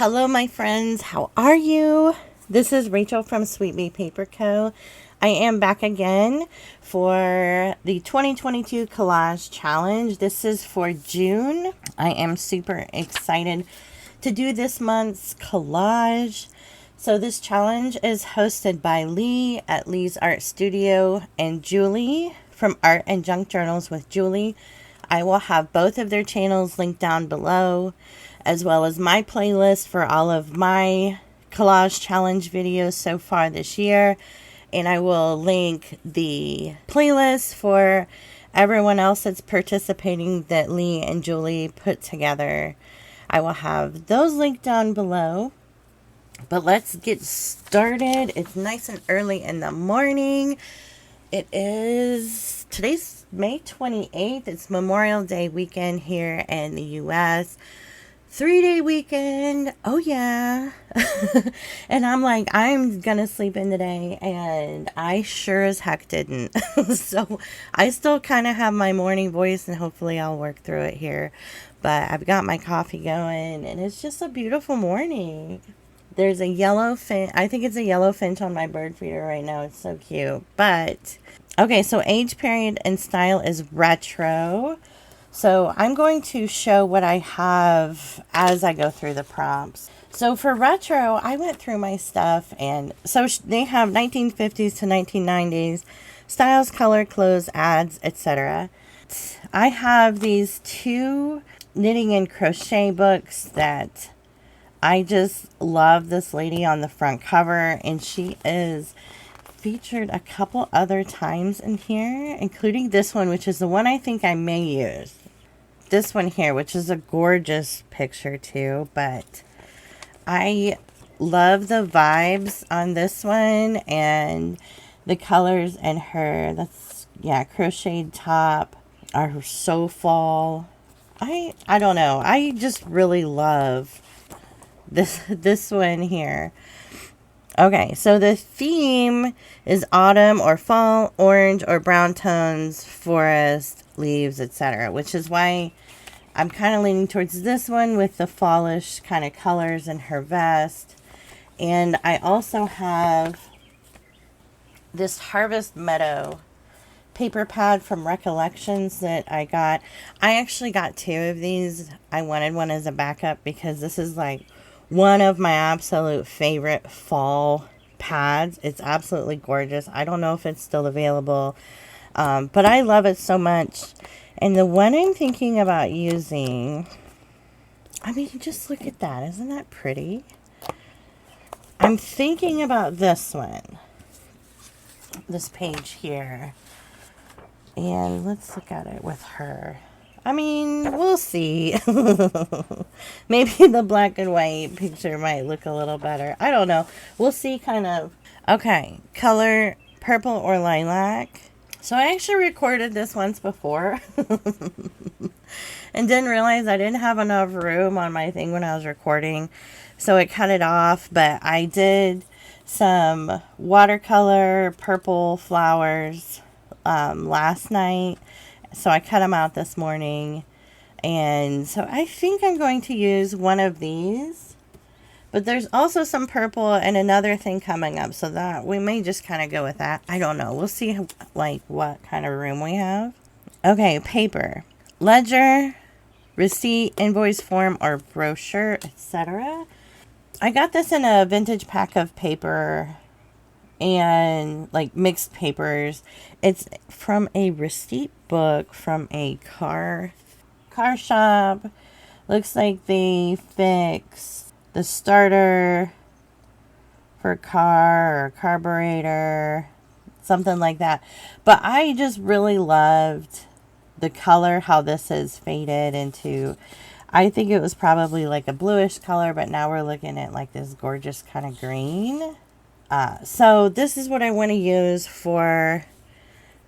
Hello, my friends. How are you? This is Rachel from sweetbeepaperco. I am back again for the 2022 Collage Challenge. This is for June. I am super excited to do this month's collage. So this challenge is hosted by Leigh at Leigh's Art Studio and Julie from Art and Junk Journals with Julie. I will have both of their channels linked down below, as well as my playlist for all of my collage challenge videos so far this year. And I will link the playlist for everyone else that's participating that Leigh and Julie put together. I will have those linked down below. But let's get started. It's nice and early in the morning. Today's May 28th. It's Memorial Day weekend here in the U.S. 3-day weekend. Oh, yeah. And I'm like, I'm going to sleep in today. And I sure as heck didn't. So I still kind of have my morning voice, and hopefully I'll work through it here. But I've got my coffee going, and it's just a beautiful morning. There's a yellow finch. I think it's a yellow finch on my bird feeder right now. It's so cute. But, okay, so age, period, and style is retro. So I'm going to show what I have as I go through the prompts. So for retro, I went through my stuff, and so they have 1950s to 1990s, styles, color, clothes, ads, etc. I have these two knitting and crochet books that I just love. This lady on the front cover, and she is featured a couple other times in here, including this one, which is the one I think I may use. This one here, which is a gorgeous picture too, but I love the vibes on this one and the colors in her. That's, yeah, crocheted top are so fall. I don't know. I just really love this one here. Okay, so the theme is autumn or fall, orange or brown tones, forest, leaves, etc., which is why I'm kind of leaning towards this one with the fallish kind of colors in her vest. And I also have this Harvest Meadow paper pad from Recollections that I got. I actually got two of these. I wanted one as a backup because this is like one of my absolute favorite fall pads. It's absolutely gorgeous. I don't know if it's still available, but I love it so much. And the one I'm thinking about using, I mean, just look at that. Isn't that pretty? I'm thinking about this one, this page here. And let's look at it with her. I mean, we'll see. Maybe the black and white picture might look a little better. I don't know. We'll see, kind of. Okay, color purple or lilac. So I actually recorded this once before and didn't realize I didn't have enough room on my thing when I was recording. So I cut it off, but I did some watercolor purple flowers last night. So I cut them out this morning. And so I think I'm going to use one of these. But there's also some purple and another thing coming up. So that we may just kind of go with that. I don't know. We'll see like what kind of room we have. Okay, paper. Ledger, receipt, invoice form, or brochure, etc. I got this in a vintage pack of paper and like mixed papers. It's from a receipt book from a car shop. Looks like they fix the starter for a car or carburetor, something like that. But I just really loved the color, how this is faded into, I think it was probably like a bluish color, but now we're looking at like this gorgeous kind of green. So this is what I want to use for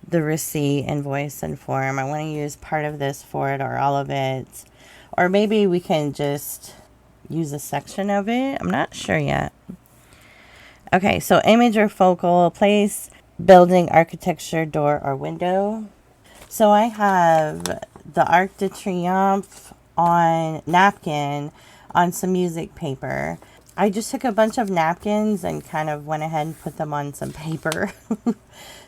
the receipt, invoice, and form. I want to use part of this for it or all of it. Or maybe we can just use a section of it. I'm not sure yet. Okay, so image or focal, place, building, architecture, door, or window. So I have the Arc de Triomphe on napkin on some music paper. I just took a bunch of napkins and kind of went ahead and put them on some paper.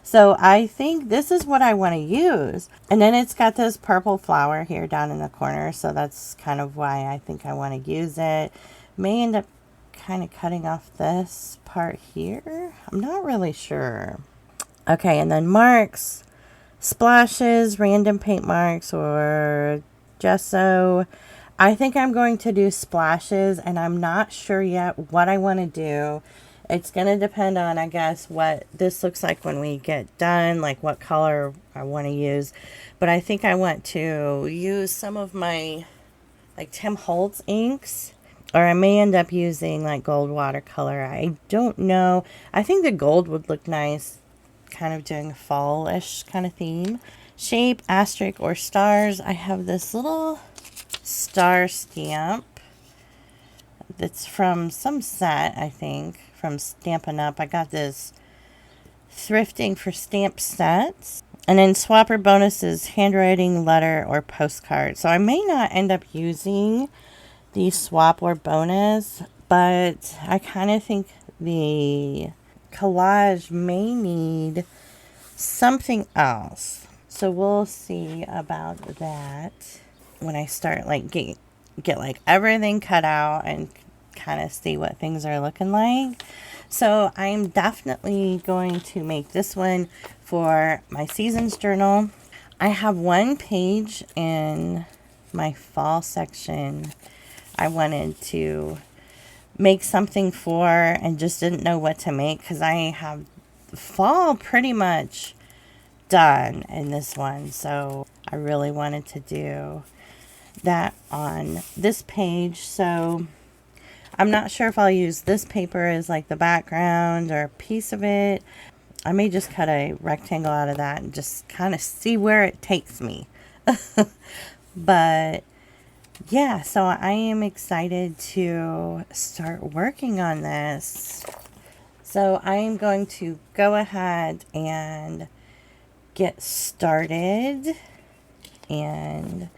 So I think this is what I want to use. And then it's got this purple flower here down in the corner. So that's kind of why I think I want to use it. May end up kind of cutting off this part here. I'm not really sure. Okay, and then marks, splashes, random paint marks, or gesso. I think I'm going to do splashes, and I'm not sure yet what I want to do. It's going to depend on, I guess, what this looks like when we get done, like what color I want to use. But I think I want to use some of my, like, Tim Holtz inks, or I may end up using, like, gold watercolor. I don't know. I think the gold would look nice, kind of doing a fall-ish kind of theme. Shape, asterisk, or stars. I have this little star stamp that's from some set, I think, from Stampin' Up. I got this thrifting for stamp sets. And then swapper bonuses, handwriting, letter, or postcard. So I may not end up using the swap or bonus, but I kind of think the collage may need something else. So we'll see about that when I start like get like everything cut out and kind of see what things are looking like. So I'm definitely going to make this one for my seasons journal. I have one page in my fall section I wanted to make something for and just didn't know what to make because I have fall pretty much done in this one. So I really wanted to do that on this page. So I'm not sure if I'll use this paper as like the background or a piece of it. I may just cut a rectangle out of that and just kind of see where it takes me. But yeah, so I am excited to start working on this. So I am going to go ahead and get started and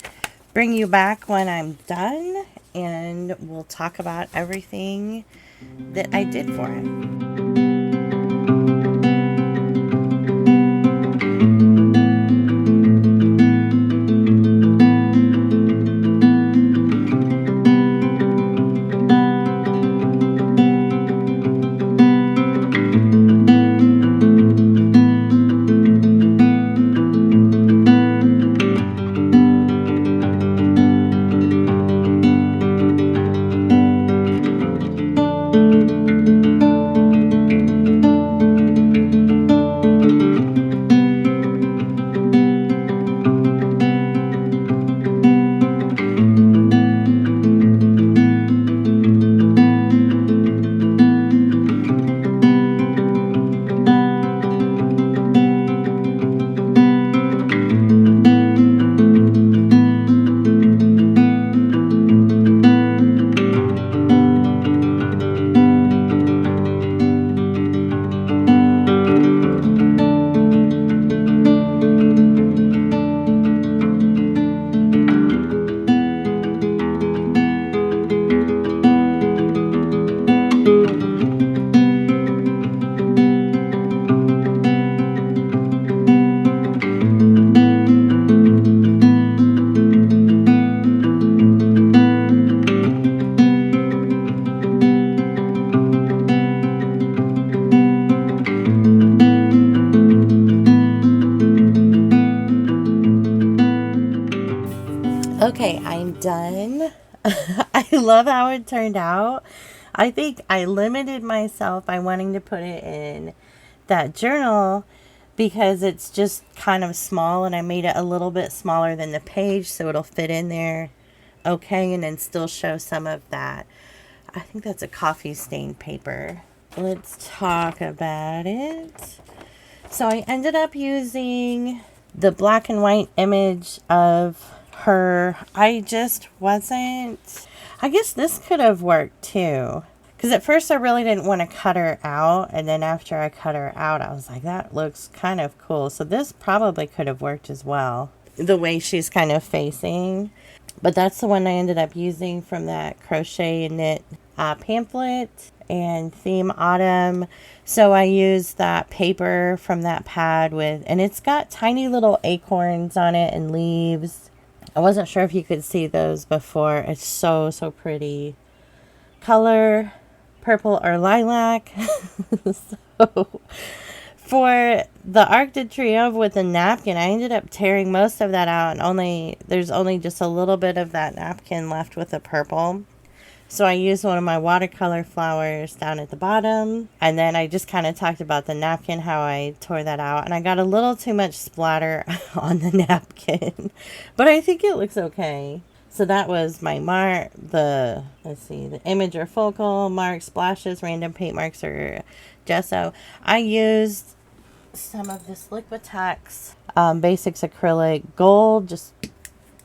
bring you back when I'm done, and we'll talk about everything that I did for it. Okay, I'm done. I love how it turned out. I think I limited myself by wanting to put it in that journal because it's just kind of small, and I made it a little bit smaller than the page so it'll fit in there okay and then still show some of that. I think that's a coffee stained paper. Let's talk about it. So I ended up using the black and white image of her. I just wasn't, I guess this could have worked too, because at first I really didn't want to cut her out, and then after I cut her out I was like, that looks kind of cool. So this probably could have worked as well, the way she's kind of facing. But that's the one I ended up using from that crochet and knit pamphlet and theme autumn. So I used that paper from that pad and it's got tiny little acorns on it and leaves. I wasn't sure if you could see those before. It's so, so pretty. Color purple or lilac. So for the Arc de Triomphe with the napkin, I ended up tearing most of that out, and there's only just a little bit of that napkin left with the purple. So I used one of my watercolor flowers down at the bottom, and then I just kind of talked about the napkin, how I tore that out, and I got a little too much splatter on the napkin, but I think it looks okay. So that was my the image or focal, mark, splashes, random paint marks, or gesso. I used some of this Liquitex Basics acrylic gold, just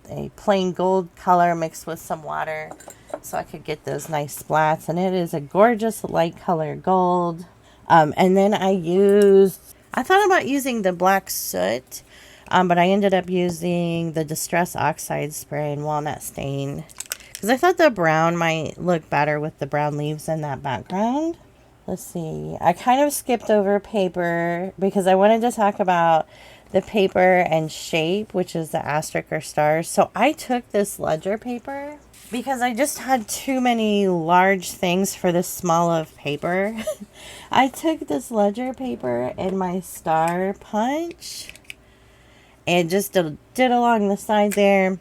a plain gold color mixed with some water so I could get those nice splats, and it is a gorgeous light color gold. And then I thought about using the black soot, but I ended up using the Distress Oxide spray and walnut stain because I thought the brown might look better with the brown leaves in that background. Let's see. I kind of skipped over paper because I wanted to talk about the paper and shape, which is the asterisk or stars. So I took this ledger paper because I just had too many large things for this small of paper. I took this ledger paper and my star punch and just did along the side there.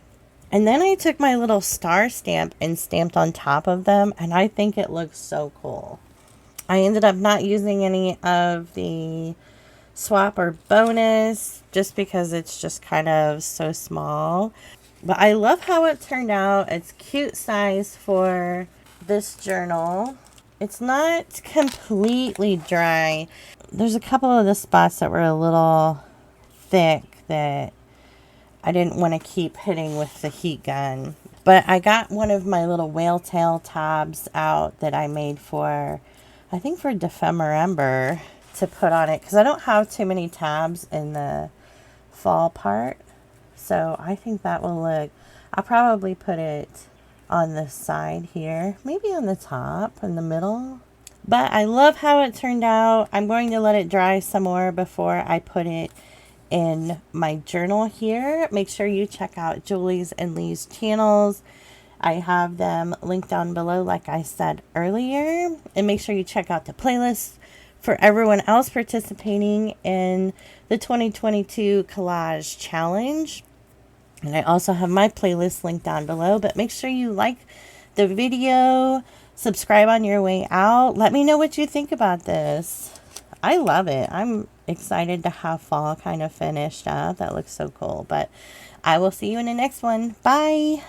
And then I took my little star stamp and stamped on top of them, and I think it looks so cool. I ended up not using any of the swap or bonus just because it's just kind of so small. But I love how it turned out. It's cute size for this journal. It's not completely dry. There's a couple of the spots that were a little thick that I didn't want to keep hitting with the heat gun. But I got one of my little whale tail tabs out that I made for Defember to put on it because I don't have too many tabs in the fall part. So I think that will look, I'll probably put it on the side here, maybe on the top, in the middle. But I love how it turned out. I'm going to let it dry some more before I put it in my journal here. Make sure you check out Julie's and Leigh's channels. I have them linked down below, like I said earlier. And make sure you check out the playlist for everyone else participating in the 2022 Collage Challenge. And I also have my playlist linked down below. But make sure you like the video, subscribe on your way out. Let me know what you think about this. I love it. I'm excited to have fall kind of finished up. That looks so cool. But I will see you in the next one. Bye.